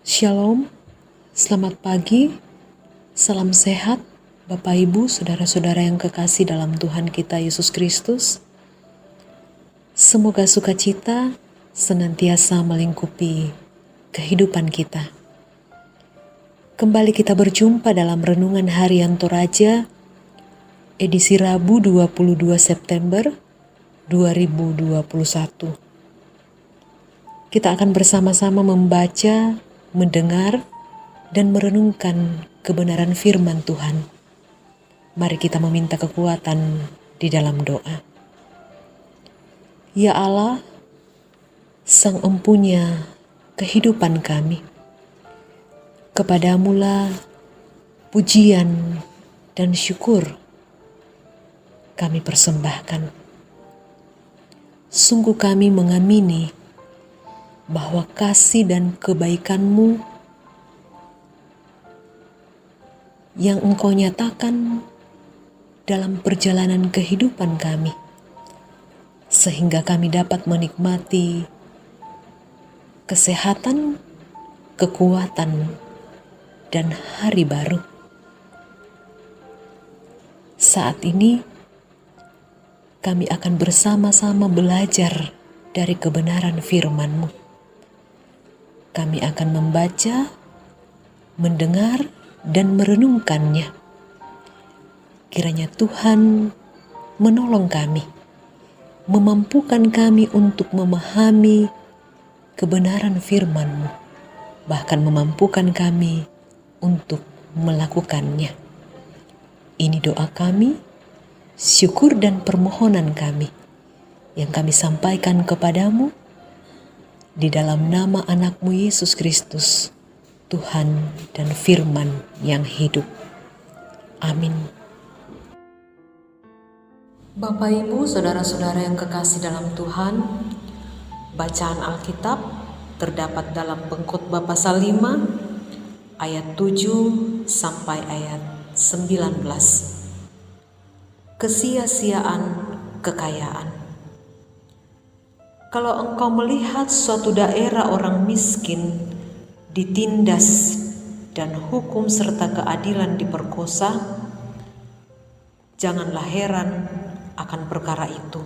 Shalom, selamat pagi, salam sehat, Bapak Ibu, saudara-saudara yang kekasih dalam Tuhan kita Yesus Kristus. Semoga sukacita senantiasa melingkupi kehidupan kita. Kembali kita berjumpa dalam Renungan Harian Toraja, edisi Rabu 22 September 2021. Kita akan bersama-sama membaca, mendengar, dan merenungkan kebenaran firman Tuhan. Mari kita meminta kekuatan di dalam doa. Ya Allah, Sang Empunya kehidupan kami, kepadamu-lah pujian dan syukur kami persembahkan. Sungguh kami mengamini bahwa kasih dan kebaikan-Mu yang Engkau nyatakan dalam perjalanan kehidupan kami, sehingga kami dapat menikmati kesehatan, kekuatan, dan hari baru. Saat ini kami akan bersama-sama belajar dari kebenaran firman-Mu. Kami akan membaca, mendengar, dan merenungkannya. Kiranya Tuhan menolong kami, memampukan kami untuk memahami kebenaran firman-Mu, bahkan memampukan kami untuk melakukannya. Ini doa kami, syukur dan permohonan kami yang kami sampaikan kepadamu di dalam nama anak-Mu Yesus Kristus, Tuhan dan firman yang hidup. Amin. Bapak, Ibu, saudara-saudara yang kekasih dalam Tuhan, bacaan Alkitab terdapat dalam Pengkhotbah pasal 5 ayat 7 sampai ayat 19. Kesia-siaan kekayaan. Kalau engkau melihat suatu daerah orang miskin ditindas dan hukum serta keadilan diperkosa, janganlah heran akan perkara itu.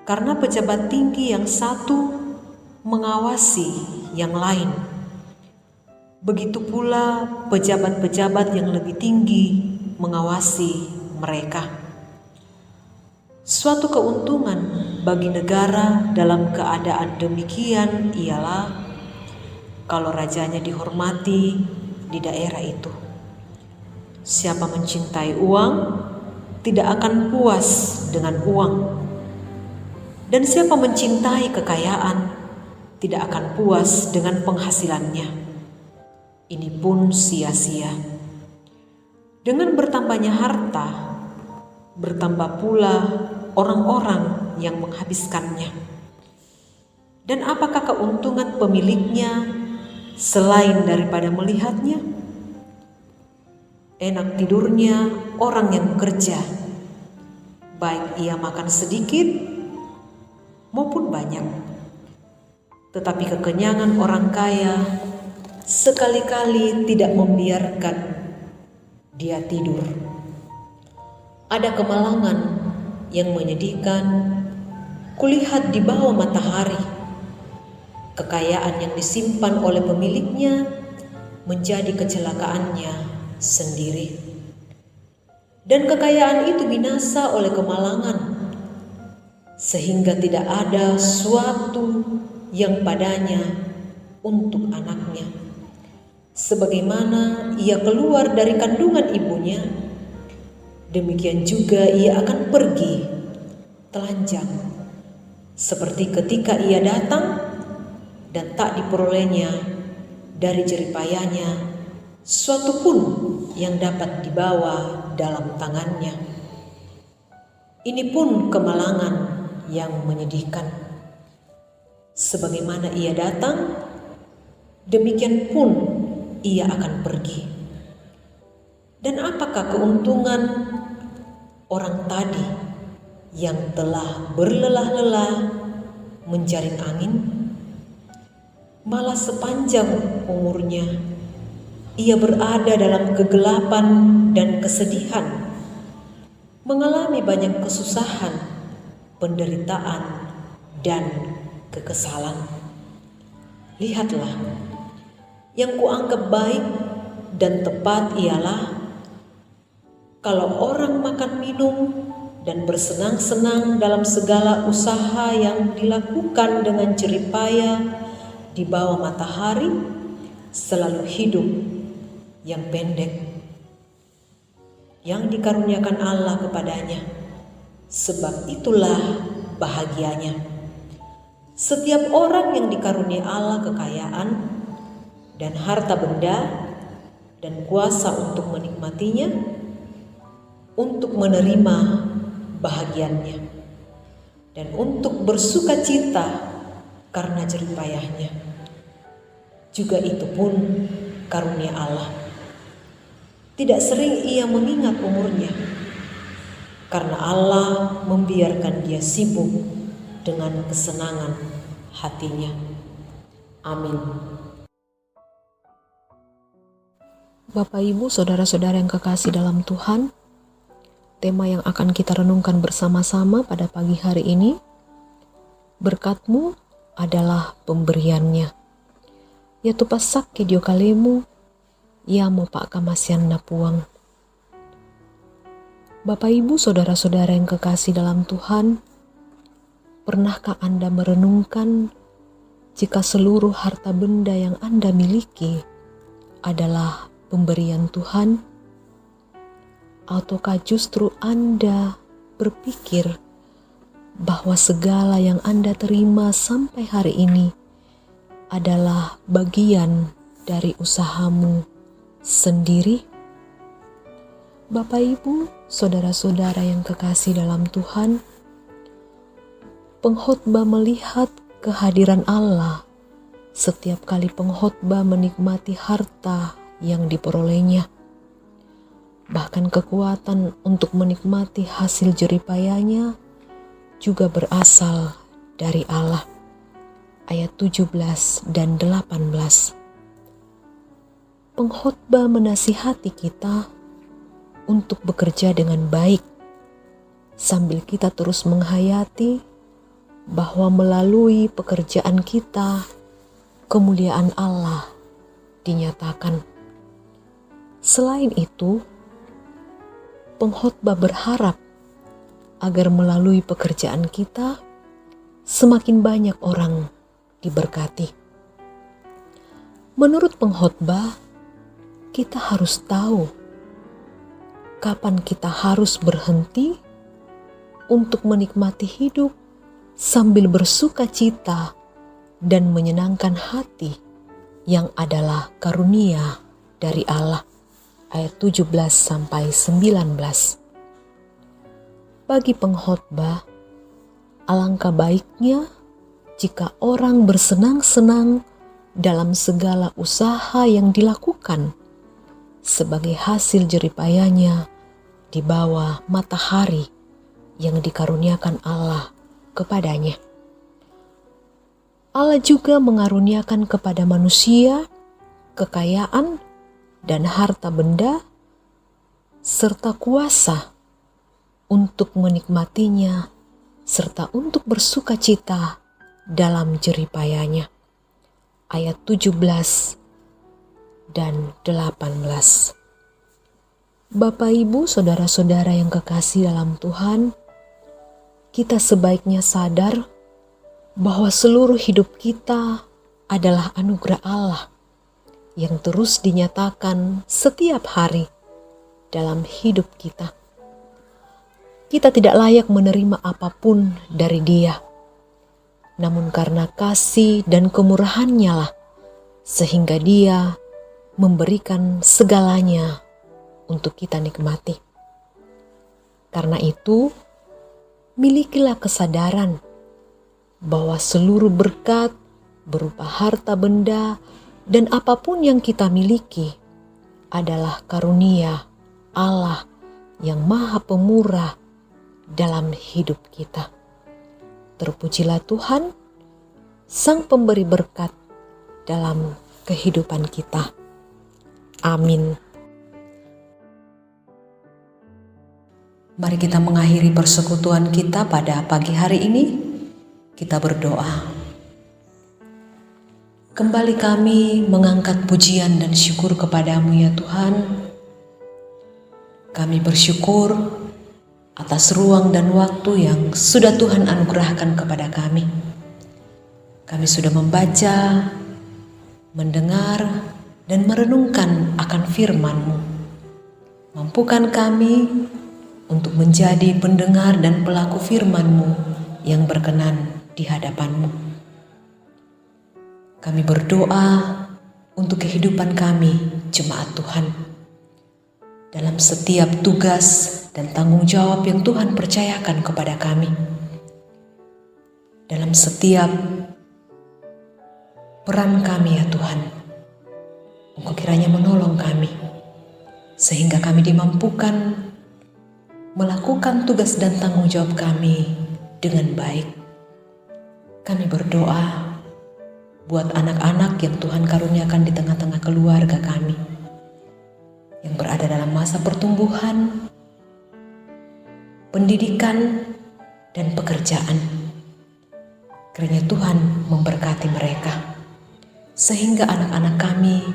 Karena pejabat tinggi yang satu mengawasi yang lain. Begitu pula pejabat-pejabat yang lebih tinggi mengawasi mereka. Suatu keuntungan bagi negara dalam keadaan demikian ialah kalau rajanya dihormati di daerah itu. Siapa mencintai uang tidak akan puas dengan uang, dan siapa mencintai kekayaan tidak akan puas dengan penghasilannya. Ini pun sia-sia. Dengan bertambahnya harta, bertambah pula orang-orang yang menghabiskannya. Dan apakah keuntungan pemiliknya selain daripada melihatnya? Enak tidurnya orang yang bekerja, baik ia makan sedikit maupun banyak. Tetapi kekenyangan orang kaya sekali-kali tidak membiarkan dia tidur. Ada kemalangan yang menyedihkan kulihat di bawah matahari. Kekayaan yang disimpan oleh pemiliknya menjadi kecelakaannya sendiri. Dan kekayaan itu binasa oleh kemalangan, sehingga tidak ada suatu yang padanya untuk anaknya. Sebagaimana ia keluar dari kandungan ibunya, demikian juga ia akan pergi telanjang, seperti ketika ia datang dan tak diperolehnya dari jeripayanya suatu pun yang dapat dibawa dalam tangannya. Ini pun kemalangan yang menyedihkan. Sebagaimana ia datang, demikian pun ia akan pergi. Dan apakah keuntungan orang tadi yang telah berlelah-lelah menjaring angin? malah sepanjang umurnya ia berada dalam kegelapan dan kesedihan, mengalami banyak kesusahan, penderitaan, dan kekesalan. Lihatlah, yang kuanggap baik dan tepat ialah kalau orang makan minum dan bersenang-senang dalam segala usaha yang dilakukan dengan jeripaya di bawah matahari, selalu hidup yang pendek yang dikaruniakan Allah kepadanya. Sebab itulah bahagianya. Setiap orang yang dikarunia Allah kekayaan dan harta benda dan kuasa untuk menikmatinya, untuk menerima bahagiannya, dan untuk bersuka cita karena jeripayahnya. Juga itu pun karunia Allah. Tidak sering ia mengingat umurnya, karena Allah membiarkan dia sibuk dengan kesenangan hatinya. Amin. Bapak, Ibu, saudara-saudara yang kekasih dalam Tuhan, tema yang akan kita renungkan bersama-sama pada pagi hari ini, berkat-Mu adalah pemberiannya. Yaitu pasak kedio kalemu, ya mau pak kamasian napuang. Bapak, Ibu, saudara-saudara yang kekasih dalam Tuhan, pernahkah Anda merenungkan jika seluruh harta benda yang Anda miliki adalah pemberian Tuhan? Ataukah justru Anda berpikir bahwa segala yang Anda terima sampai hari ini adalah bagian dari usahamu sendiri? Bapak, Ibu, saudara-saudara yang kekasih dalam Tuhan, pengkhotbah melihat kehadiran Allah setiap kali pengkhotbah menikmati harta yang diperolehnya. Bahkan kekuatan untuk menikmati hasil jeripayanya juga berasal dari Allah. Ayat 17 dan 18. Pengkhotbah menasihati kita untuk bekerja dengan baik, sambil kita terus menghayati bahwa melalui pekerjaan kita, kemuliaan Allah dinyatakan. Selain itu, pengkhotbah berharap agar melalui pekerjaan kita, semakin banyak orang diberkati. Menurut pengkhotbah, kita harus tahu kapan kita harus berhenti untuk menikmati hidup sambil bersuka cita dan menyenangkan hati yang adalah karunia dari Allah. Ayat 17 sampai 19. Bagi pengkhotbah, alangkah baiknya jika orang bersenang-senang dalam segala usaha yang dilakukan sebagai hasil jeripayanya di bawah matahari yang dikaruniakan Allah kepadanya. Allah juga mengaruniakan kepada manusia kekayaan dan harta benda serta kuasa untuk menikmatinya serta untuk bersuka cita dalam jeripayanya. Ayat 17 dan 18. Bapak, Ibu, saudara-saudara yang kekasih dalam Tuhan, kita sebaiknya sadar bahwa seluruh hidup kita adalah anugerah Allah yang terus dinyatakan setiap hari dalam hidup kita. Kita tidak layak menerima apapun dari Dia, namun karena kasih dan kemurahan-Nya lah, sehingga Dia memberikan segalanya untuk kita nikmati. Karena itu, milikilah kesadaran bahwa seluruh berkat berupa harta benda dan apapun yang kita miliki adalah karunia Allah yang Maha Pemurah dalam hidup kita. Terpujilah Tuhan, Sang Pemberi berkat, dalam kehidupan kita. Amin. Mari kita mengakhiri persekutuan kita pada pagi hari ini. Kita berdoa. Kembali kami mengangkat pujian dan syukur kepadamu ya Tuhan. Kami bersyukur atas ruang dan waktu yang sudah Tuhan anugerahkan kepada kami. Kami sudah membaca, mendengar, dan merenungkan akan firman-Mu. Mampukan kami untuk menjadi pendengar dan pelaku firman-Mu yang berkenan di hadapan-Mu. Kami berdoa untuk kehidupan kami, jemaat Tuhan. Dalam setiap tugas dan tanggung jawab yang Tuhan percayakan kepada kami. Dalam setiap peran kami ya Tuhan, Engkau kiranya menolong kami, sehingga kami dimampukan melakukan tugas dan tanggung jawab kami dengan baik. Kami berdoa buat anak-anak yang Tuhan karuniakan di tengah-tengah keluarga kami, yang berada dalam masa pertumbuhan, pendidikan, dan pekerjaan. Kiranya Tuhan memberkati mereka, sehingga anak-anak kami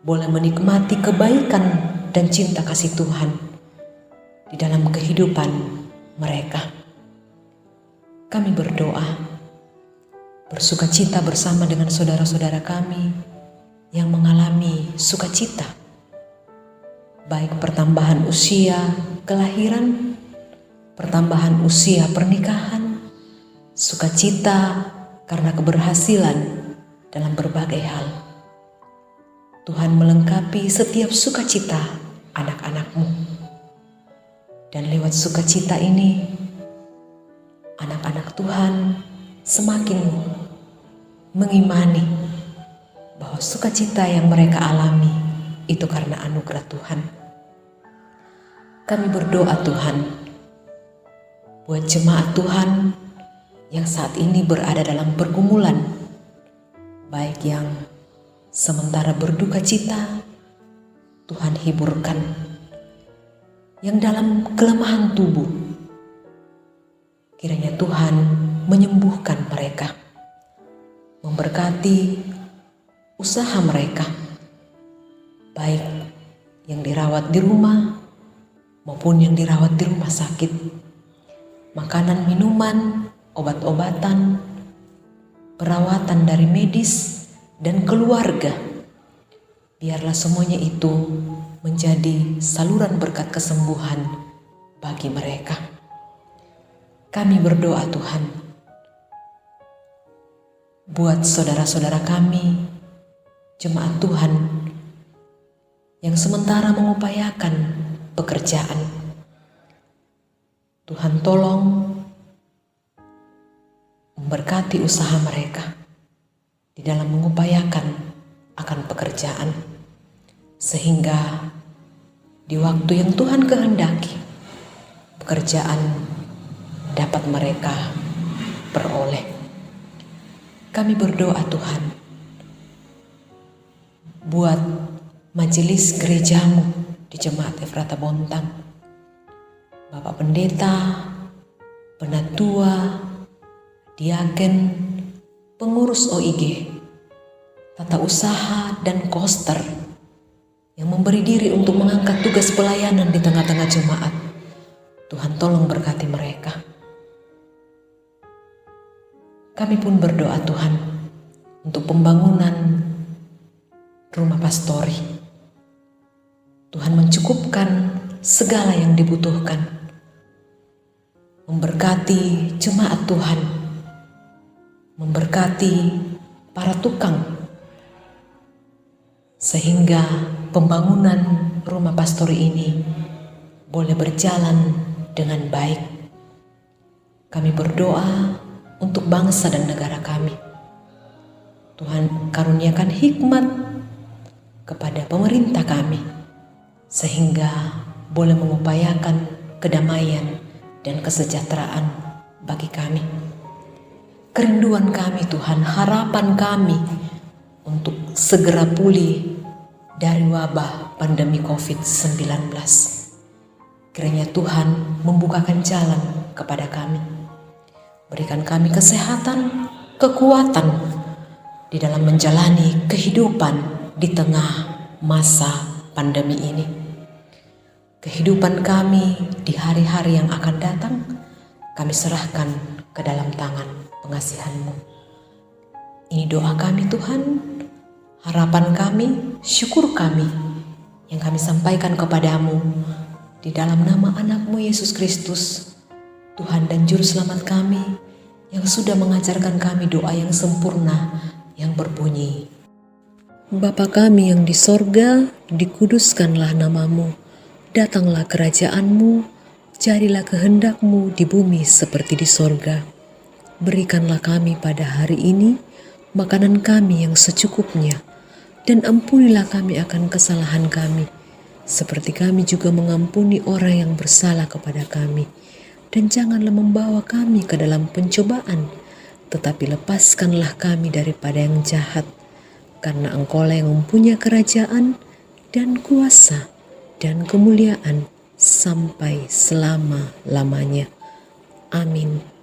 boleh menikmati kebaikan dan cinta kasih Tuhan di dalam kehidupan mereka. Kami berdoa, bersukacita bersama dengan saudara-saudara kami yang mengalami sukacita, baik pertambahan usia kelahiran, pertambahan usia pernikahan, sukacita karena keberhasilan dalam berbagai hal. Tuhan melengkapi setiap sukacita anak-anak-Mu. Dan lewat sukacita ini, anak-anak Tuhan semakin mengimani bahwa sukacita yang mereka alami itu karena anugerah Tuhan. Kami berdoa Tuhan, buat jemaat Tuhan yang saat ini berada dalam pergumulan, baik yang sementara berduka cita, Tuhan hiburkan. Yang dalam kelemahan tubuh, kiranya Tuhan menyembuhkan mereka, memberkati usaha mereka, baik yang dirawat di rumah maupun yang dirawat di rumah sakit, makanan, minuman, obat-obatan, perawatan dari medis dan keluarga. Biarlah semuanya itu menjadi saluran berkat kesembuhan bagi mereka. Kami berdoa Tuhan, buat saudara-saudara kami, jemaat Tuhan, yang sementara mengupayakan pekerjaan. Tuhan tolong memberkati usaha mereka di dalam mengupayakan akan pekerjaan, sehingga di waktu yang Tuhan kehendaki, pekerjaan dapat mereka peroleh. Kami berdoa Tuhan, buat majelis gerejamu di Jemaat Efrata Bontang, Bapak Pendeta, Penatua, Diaken, pengurus OIG, tata usaha, dan koster yang memberi diri untuk mengangkat tugas pelayanan di tengah-tengah jemaat. Tuhan tolong berkati mereka. Kami pun berdoa Tuhan untuk pembangunan rumah pastori. Tuhan mencukupkan segala yang dibutuhkan, memberkati jemaat Tuhan, memberkati para tukang, sehingga pembangunan rumah pastori ini boleh berjalan dengan baik. Kami berdoa untuk bangsa dan negara kami. Tuhan karuniakan hikmat kepada pemerintah kami, sehingga boleh mengupayakan kedamaian dan kesejahteraan bagi kami. Kerinduan kami Tuhan, harapan kami untuk segera pulih dari wabah pandemi COVID-19. Kiranya Tuhan membukakan jalan kepada kami. Berikan kami kesehatan, kekuatan di dalam menjalani kehidupan di tengah masa pandemi ini. Kehidupan kami di hari-hari yang akan datang, kami serahkan ke dalam tangan pengasihan-Mu. Ini doa kami Tuhan, harapan kami, syukur kami yang kami sampaikan kepadamu di dalam nama anak-Mu Yesus Kristus, Tuhan dan Juru Selamat kami yang sudah mengajarkan kami doa yang sempurna yang berbunyi, Bapa kami yang di sorga, dikuduskanlah namamu, datanglah kerajaan-Mu, jadilah kehendak-Mu di bumi seperti di sorga. Berikanlah kami pada hari ini makanan kami yang secukupnya, dan ampunilah kami akan kesalahan kami, seperti kami juga mengampuni orang yang bersalah kepada kami. Dan janganlah membawa kami ke dalam pencobaan, tetapi lepaskanlah kami daripada yang jahat, karena Engkaulah yang mempunyai kerajaan dan kuasa dan kemuliaan sampai selama-lamanya. Amin.